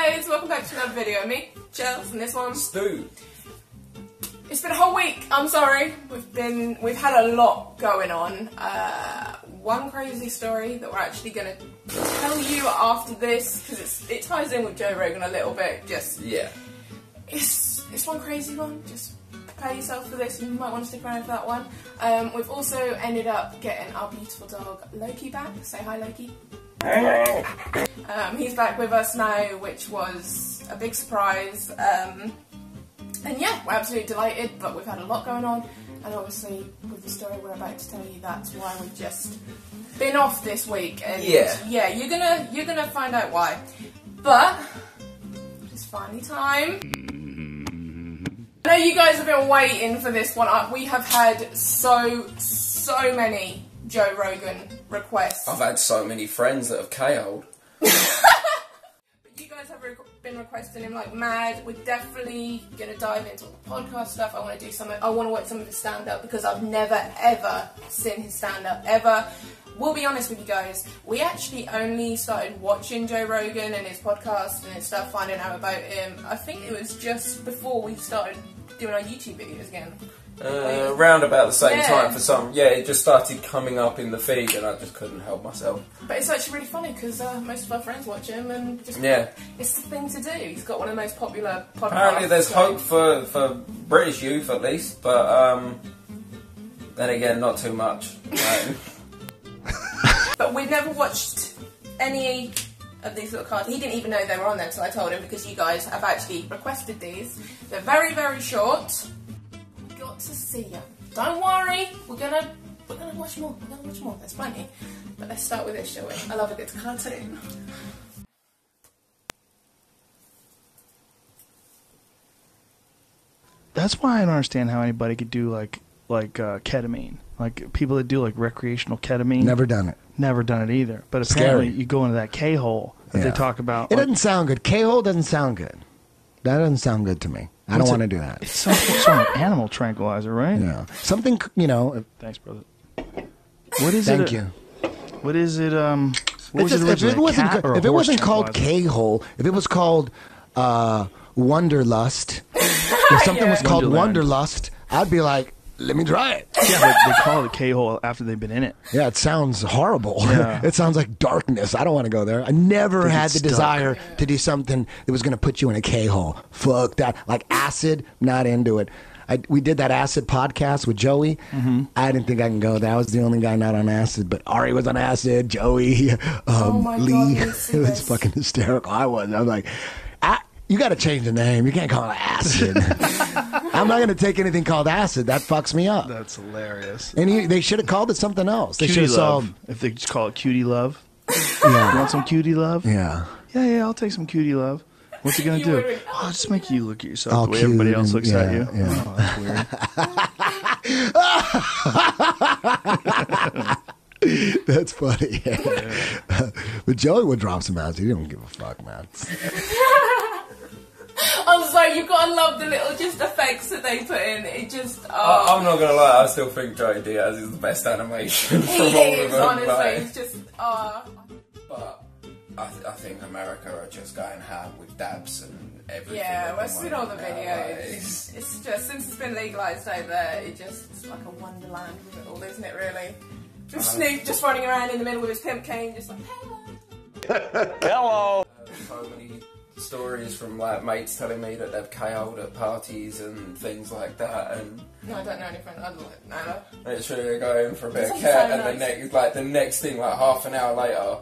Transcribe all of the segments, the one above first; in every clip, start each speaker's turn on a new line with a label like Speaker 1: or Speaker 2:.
Speaker 1: guys, welcome back to another video. Me, Chels, and this one,
Speaker 2: Stu.
Speaker 1: It's been a whole week. I'm sorry. We've had a lot going on. One crazy story that we're actually going to tell you after this because it ties in with Joe Rogan a little bit. It's one crazy one. Just prepare yourself for this. You might want to stick around for that one. We've also ended up getting our beautiful dog Loki back. Say hi, Loki. He's back with us now, which was a big surprise. And yeah, we're absolutely delighted, but we've had a lot going on, and obviously with the story we're about to tell you, that's why we've just been off this week. And yeah, you're gonna find out why. But it's finally time. I know you guys have been waiting for this one. We have had so many Joe Rogan requests.
Speaker 2: I've had so many friends that have KO'd.
Speaker 1: You guys have been requesting him like mad. We're definitely going to dive into all the podcast stuff. I want to do some. I want to watch some of his stand-up because I've never ever seen his stand-up ever. We'll be honest with you guys. We actually only started watching Joe Rogan and his podcast and his stuff, finding out about him. I think it was just before we started doing our YouTube videos again.
Speaker 2: Around about the same time for some. Yeah, it just started coming up in the feed and I just couldn't help myself.
Speaker 1: But it's actually really funny because most of our friends watch him and just it's the thing to do. He's got one of the most popular podcasts.
Speaker 2: Apparently there's hope for British youth at least, but then again, not too much.
Speaker 1: But we've never watched any of these little cards. He didn't even know they were on there until I told him because you guys have actually requested these. They're very, very short. We've got to see them. Don't worry, we're gonna watch more. We're gonna watch more. There's plenty. But let's start with this, shall we? I love a good cartoon.
Speaker 3: That's why I don't understand how anybody could do like ketamine. Like people that do like recreational ketamine.
Speaker 4: Never done it.
Speaker 3: Never done it either. But apparently you go into that K-hole that they talk about.
Speaker 4: It doesn't sound good. K-hole doesn't sound good. That doesn't sound good to me. I don't want to do that.
Speaker 3: It's some sort of animal tranquilizer, right?
Speaker 4: Yeah. Something, you know.
Speaker 3: Thanks, brother. What is
Speaker 4: Thank you.
Speaker 3: What is it? What was
Speaker 4: just,
Speaker 3: it originally?
Speaker 4: If it wasn't called K-hole, if it was called Wonderlust, if something was called Wonderlust, I'd be like, let me try it.
Speaker 3: Yeah, but they call it a K-hole after they've been in it.
Speaker 4: Yeah, it sounds horrible.
Speaker 3: Yeah.
Speaker 4: It sounds like darkness. I don't want to go there. I never had the desire to do something that was going to put you in a K-hole. Fuck that. Like acid, not into it. We did that acid podcast with Joey. I didn't think I can go there. I was the only guy not on acid, but Ari was on acid, Joey,
Speaker 1: oh my
Speaker 4: Lee.
Speaker 1: God,
Speaker 4: It was fucking hysterical. I was like, you got to change the name. You can't call it acid. I'm not going to take anything called acid. That fucks me up.
Speaker 3: That's hilarious.
Speaker 4: And they should have called it something else. They should have solved.
Speaker 3: If they just call it cutie love.
Speaker 4: Yeah.
Speaker 3: You want some cutie love?
Speaker 4: Yeah.
Speaker 3: Yeah, I'll take some cutie love. What's it going to do? Oh, just make you look at yourself the way everybody else looks at you.
Speaker 4: Yeah.
Speaker 3: Oh, that's weird.
Speaker 4: That's funny. But Joey would drop some acid. He don't give a fuck, man.
Speaker 1: I was like, you've got to love the little just effects that they put in. It just.
Speaker 2: I'm not gonna lie, I still think Joey Diaz is the best animation from all of them.
Speaker 1: Honestly,
Speaker 2: like,
Speaker 1: it's just.
Speaker 2: But I think America are just going ham with dabs and everything.
Speaker 1: Yeah, we've seen all the videos. It's just, since it's been legalised out there, it's like a wonderland with it all, isn't it, really? Just Snoop just running around in the middle with his pimp cane, just like, hello.
Speaker 2: Hello. So many stories from like mates telling me that they've KO'd at parties and things like that, and
Speaker 1: no, I don't know anything other than that.
Speaker 2: literally they go in for a bit of cat, and the next thing, like half an hour later,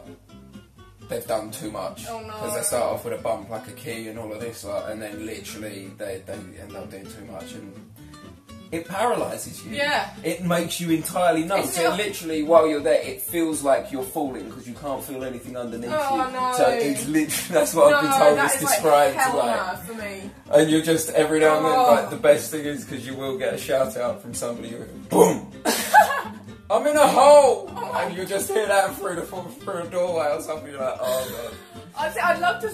Speaker 2: they've done too much.
Speaker 1: Oh no!
Speaker 2: Because they start off with a bump like a key and all of this, like, and then literally they end up doing too much, and it paralyses you.
Speaker 1: Yeah.
Speaker 2: It makes you entirely numb. So literally, while you're there, it feels like you're falling because you can't feel anything underneath you.
Speaker 1: No.
Speaker 2: So it's literally, that's what I've been told it's described
Speaker 1: like for me.
Speaker 2: And you're just, every now and then, like, the best thing is because you will get a shout out from somebody who, boom! I'm in a hole! And you just hear that through a doorway or something, you're like, oh god.
Speaker 1: I'd love to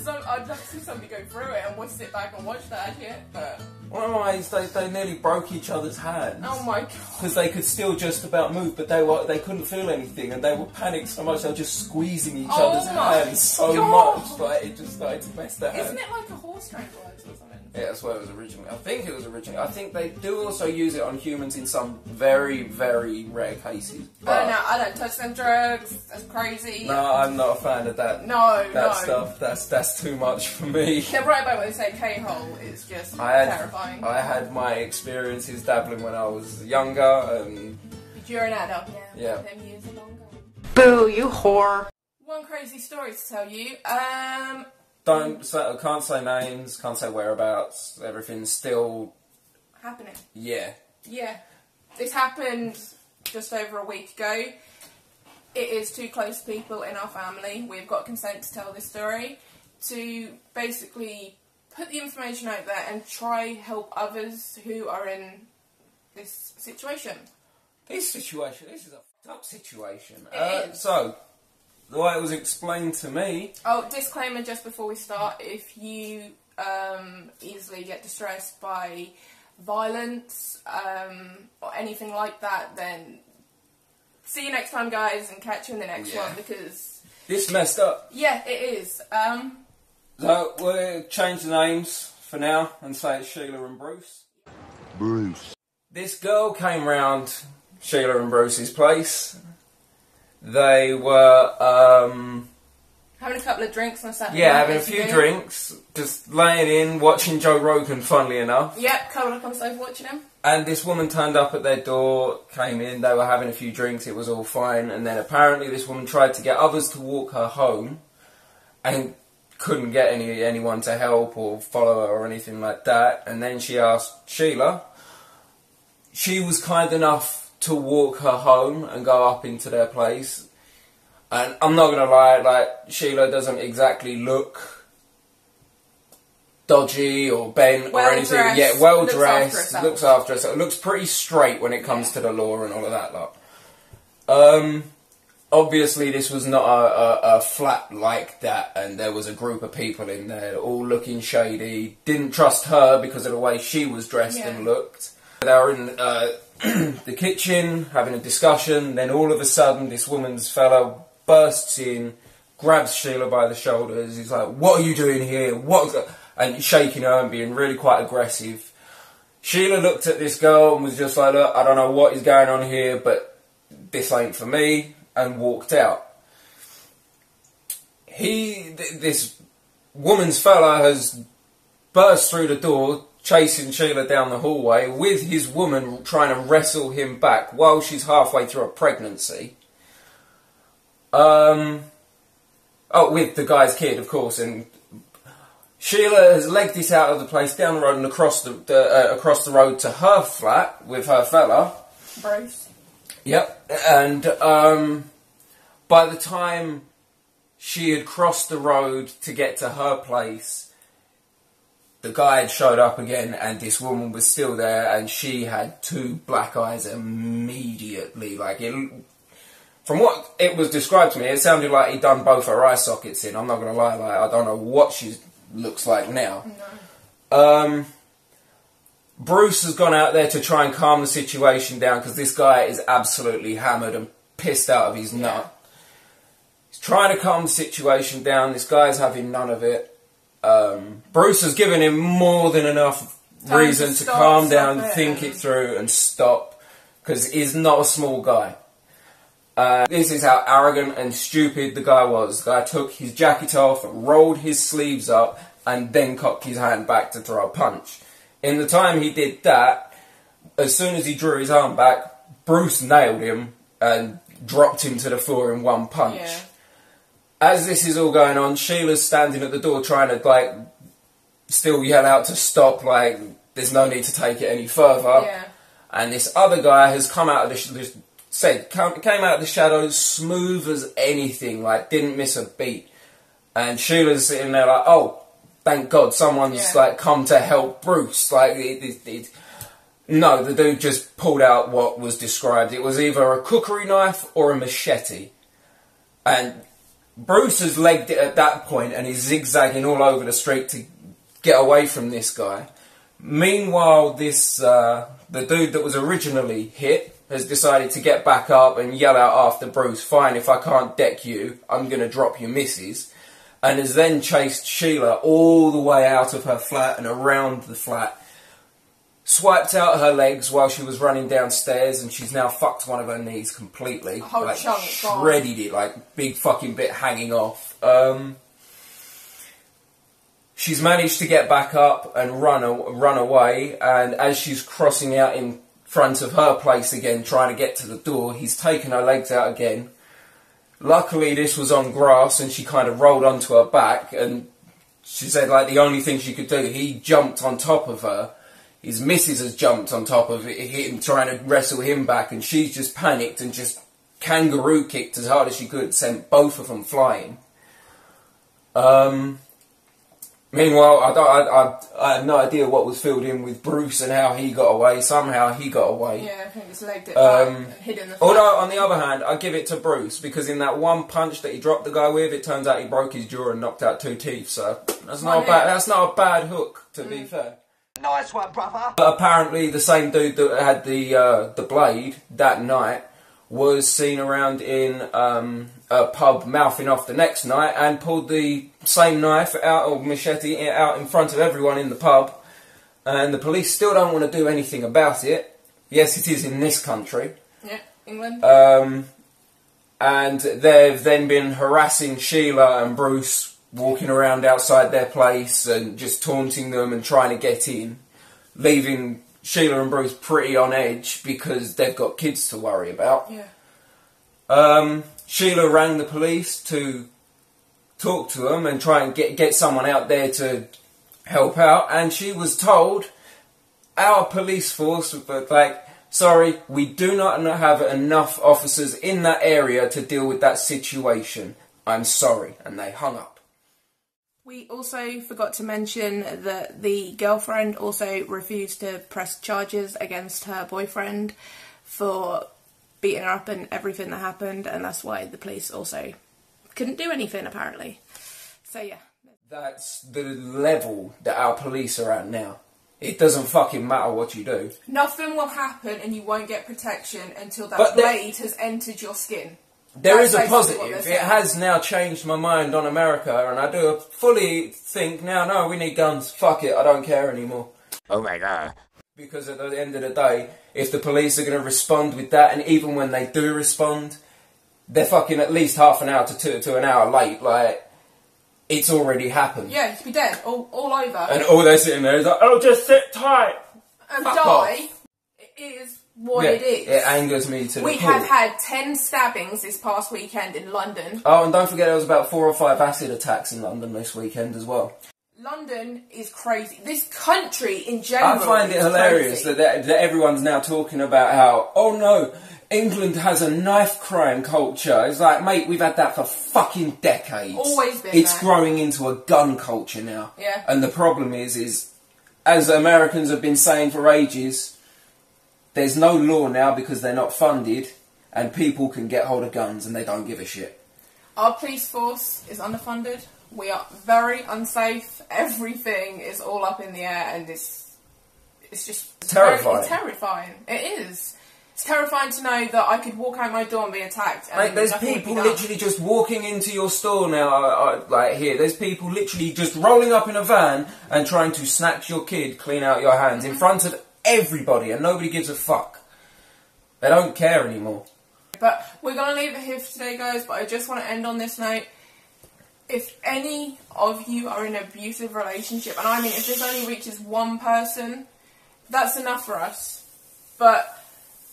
Speaker 1: see somebody go through it and we'll sit back and watch that shit, but...
Speaker 2: One of my mates, they nearly broke each other's hands.
Speaker 1: Oh my god.
Speaker 2: Because they could still just about move, but they couldn't feel anything, and they were panicked so much they were just squeezing each other's hands so much, like it just started to mess their hands.
Speaker 1: Isn't it like a horse tranquilizer or something?
Speaker 2: Yeah, that's what it was originally. I think it was originally. I think they do also use it on humans in some very, very rare cases. But
Speaker 1: No, I don't touch them drugs. That's crazy.
Speaker 2: no, I'm not a fan of that.
Speaker 1: No.
Speaker 2: Stuff. That's too much for me.
Speaker 1: They're right about when they say K-hole. It's just terrifying.
Speaker 2: I had my experiences dabbling when I was younger, and
Speaker 1: But you're an adult now.
Speaker 2: Yeah.
Speaker 1: Them years are long gone.
Speaker 5: Boo, you whore.
Speaker 1: One crazy story to tell you.
Speaker 2: can't say names, can't say whereabouts. Everything's still
Speaker 1: Happening.
Speaker 2: Yeah.
Speaker 1: Yeah. This happened just over a week ago. It is two close people in our family. We've got consent to tell this story to basically put the information out there and try help others who are in this situation.
Speaker 2: This is a fucked up situation.
Speaker 1: It is.
Speaker 2: So, the way it was explained to me...
Speaker 1: Oh, disclaimer just before we start. If you easily get distressed by violence or anything like that, then see you next time, guys, and catch you in the next one, because...
Speaker 2: This messed up.
Speaker 1: Yeah, it is.
Speaker 2: So, we'll change the names for now and say it's Sheila and Bruce.
Speaker 6: Bruce.
Speaker 2: This girl came round Sheila and Bruce's place. They were,
Speaker 1: having a couple of drinks on a Saturday
Speaker 2: yeah,
Speaker 1: night,
Speaker 2: having a few drinks, just laying in, watching Joe Rogan, funnily enough.
Speaker 1: Yep, curled up on the sofa watching him.
Speaker 2: And this woman turned up at their door, came in, they were having a few drinks, it was all fine, and then apparently this woman tried to get others to walk her home, and couldn't get anyone to help or follow her or anything like that, and then she asked Sheila. She was kind enough to walk her home and go up into their place. And I'm not going to lie, like, Sheila doesn't exactly look dodgy or bent or anything. Yeah, well dressed, looks after herself. Looks pretty straight when it comes to the law and all of that lot. Obviously this was not a flat like that, and there was a group of people in there all looking shady. Didn't trust her because of the way she was dressed and looked. They were in the kitchen having a discussion, then all of a sudden this woman's fella bursts in, grabs Sheila by the shoulders, he's like, "What are you doing here? What?" And shaking her and being really quite aggressive. Sheila looked at this girl and was just like, "Look, I don't know what is going on here, but this ain't for me," and walked out. This woman's fella has burst through the door, chasing Sheila down the hallway, with his woman trying to wrestle him back while she's halfway through a pregnancy. With the guy's kid, of course, and Sheila has legged this out of the place, down the road and across the road to her flat with her fella.
Speaker 1: Bruce.
Speaker 2: Yep, and by the time she had crossed the road to get to her place, the guy had showed up again, and this woman was still there, and she had two black eyes immediately. Like, from what it was described to me, it sounded like he'd done both her eye sockets in. I'm not going to lie, like, I don't know what she looks like now. No. Bruce has gone out there to try and calm the situation down, because this guy is absolutely hammered and pissed out of his nut. He's trying to calm the situation down. This guy's having none of it. Bruce has given him more than enough reason to calm down, think it through and stop, because he's not a small guy. This is how arrogant and stupid the guy was. The guy took his jacket off, rolled his sleeves up, and then cocked his hand back to throw a punch. In the time he did that, as soon as he drew his arm back, Bruce nailed him and dropped him to the floor in one punch. Yeah. As this is all going on, Sheila's standing at the door trying to, like, still yell out to stop, like, there's no need to take it any further. Yeah. And this other guy has come out of came out of the shadows smooth as anything, like, didn't miss a beat. And Sheila's sitting there like, oh, thank God someone's, like, come to help Bruce. Like, no, the dude just pulled out what was described. It was either a cookery knife or a machete. And Bruce has legged it at that point and is zigzagging all over the street to get away from this guy. Meanwhile, this the dude that was originally hit has decided to get back up and yell out after Bruce, "Fine, if I can't deck you, I'm going to drop your missus," and has then chased Sheila all the way out of her flat and around the flat, swiped out her legs while she was running downstairs, and she's now fucked one of her knees completely.
Speaker 1: A whole
Speaker 2: like,
Speaker 1: chunk
Speaker 2: shredded it, like big fucking bit hanging off. She's managed to get back up and run away, and as she's crossing out in front of her place again, trying to get to the door, he's taken her legs out again. Luckily, this was on grass, and she kind of rolled onto her back, and she said, like, the only thing she could do, he jumped on top of her. His missus has jumped on top of him, trying to wrestle him back, and she's just panicked and just kangaroo kicked as hard as she could, sent both of them flying. Meanwhile, I had no idea what was filled in with Bruce and how he got away. Somehow he got away.
Speaker 1: Yeah, I think he's legged it back and hid in the front.
Speaker 2: Although, on the other hand, I give it to Bruce, because in that one punch that he dropped the guy with, it turns out he broke his jaw and knocked out 2 teeth, so that's not a bad hook, to be fair.
Speaker 4: Nice one, brother.
Speaker 2: But apparently the same dude that had the blade that night was seen around in a pub mouthing off the next night and pulled the same knife out, or machete, out in front of everyone in the pub. And the police still don't want to do anything about it. Yes, it is in this country.
Speaker 1: Yeah, England.
Speaker 2: And they've then been harassing Sheila and Bruce, walking around outside their place and just taunting them and trying to get in, leaving Sheila and Bruce pretty on edge because they've got kids to worry about.
Speaker 1: Yeah.
Speaker 2: Sheila rang the police to talk to them and try and get someone out there to help out, and she was told, our police force was like, sorry, we do not have enough officers in that area to deal with that situation. I'm sorry. And they hung up.
Speaker 1: We also forgot to mention that the girlfriend also refused to press charges against her boyfriend for beating her up and everything that happened, and that's why the police also couldn't do anything, apparently. So, yeah. That's
Speaker 2: the level that our police are at now. It doesn't fucking matter what you do.
Speaker 1: Nothing will happen and you won't get protection until that blade has entered your skin.
Speaker 2: There is a positive. It has now changed my mind on America, and I do fully think now, no, we need guns. Fuck it, I don't care anymore.
Speaker 4: Oh my god.
Speaker 2: Because at the end of the day, if the police are going to respond with that, and even when they do respond, they're fucking at least half an hour to an hour late, like, it's already happened.
Speaker 1: Yeah, you could be dead, all over.
Speaker 2: And all they're sitting there is like, oh, just sit tight.
Speaker 1: And
Speaker 2: fuck
Speaker 1: die.
Speaker 2: off.
Speaker 1: It is what it is.
Speaker 2: It angers me to
Speaker 1: We have had 10 stabbings this past weekend in London.
Speaker 2: Oh, and don't forget there was about 4 or 5 acid attacks in London this weekend as well.
Speaker 1: London is crazy. This country in general
Speaker 2: I find it hilarious that everyone's now talking about how, oh no, England has a knife crime culture. It's like, mate, we've had that for fucking decades.
Speaker 1: Always been
Speaker 2: It's
Speaker 1: there.
Speaker 2: growing into a gun culture now.
Speaker 1: Yeah.
Speaker 2: And the problem is, as Americans have been saying for ages, there's no law now because they're not funded, and people can get hold of guns and they don't give a shit.
Speaker 1: Our police force is underfunded. We are very unsafe. Everything is all up in the air, and it's just
Speaker 2: terrifying.
Speaker 1: It's terrifying. It is. It's terrifying to know that I could walk out my door and be attacked. And
Speaker 2: like, there's people literally just walking into your store now, like here. There's people literally just rolling up in a van and trying to snatch your kid clean out your hands in front of everybody, and nobody gives a fuck. They don't care anymore.
Speaker 1: But we're going to leave it here for today, guys, but I just want to end on this note. If any of you are in an abusive relationship, and I mean if this only reaches one person, that's enough for us. But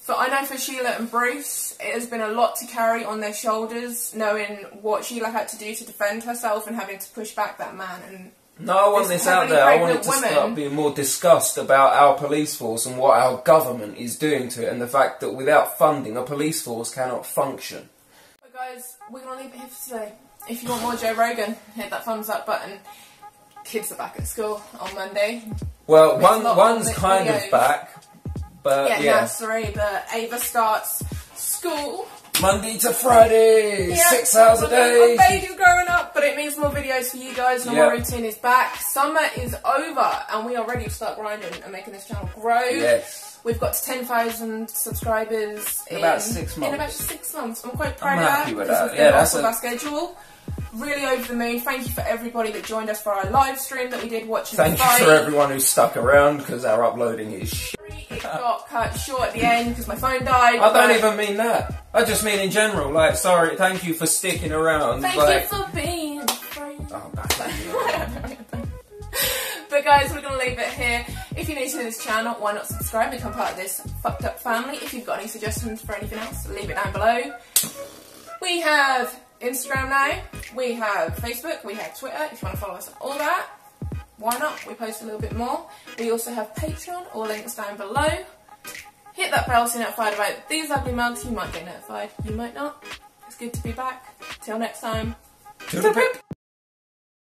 Speaker 1: I know for Sheila and Bruce, it has been a lot to carry on their shoulders, knowing what Sheila had to do to defend herself and having to push back that man. And
Speaker 2: no, I want this out there. I want it to start being more discussed about our police force and what our government is doing to it, and the fact that without funding, a police force cannot function.
Speaker 1: But guys, we're going to leave it here for today. If you want more Joe Rogan, hit that thumbs up button. Kids are back at school on Monday.
Speaker 2: Well, one's kind of back, but
Speaker 1: yeah. Nursery, but Ava starts school
Speaker 2: Monday to Friday, 6 hours a day.
Speaker 1: My baby's growing up, but it means more videos for you guys. Normal routine is back. Summer is over, and we are ready to start grinding and making this channel grow.
Speaker 2: Yes.
Speaker 1: We've got to 10,000 subscribers
Speaker 2: in about 6 months.
Speaker 1: In about 6 months. I'm quite proud of that.
Speaker 2: Happy with that. Yeah, that's
Speaker 1: our schedule. Really over the moon. Thank you for everybody that joined us for our live stream that we did watching the fight.
Speaker 2: Thank you for everyone who stuck around because our uploading is shit.
Speaker 1: It got cut short at the end because my phone died.
Speaker 2: I don't even mean that. I just mean in general. Like, sorry, thank you for sticking around.
Speaker 1: Thank you for being a friend.
Speaker 2: Oh, God.
Speaker 1: But guys, we're going to leave it here. If you're new to this channel, why not subscribe and become part of this fucked up family? If you've got any suggestions for anything else, leave it down below. We have Instagram now, we have Facebook, we have Twitter, if you want to follow us on all that, why not? We post a little bit more. We also have Patreon, all links down below. Hit that bell so you're notified about these ugly mugs. You might get notified, you might not. It's good to be back. Till next time.
Speaker 2: Toodle Pip.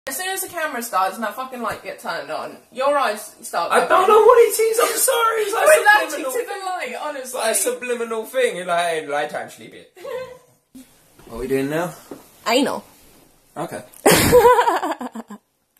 Speaker 1: As soon as the camera starts and that fucking light gets turned on, your eyes start
Speaker 2: I don't know what it is, I'm sorry. It's like
Speaker 1: we're allergic to the light, honestly.
Speaker 2: It's like a subliminal thing. You're like, hey, light time, sleep it. What are we doing now?
Speaker 1: Anal.
Speaker 2: Okay.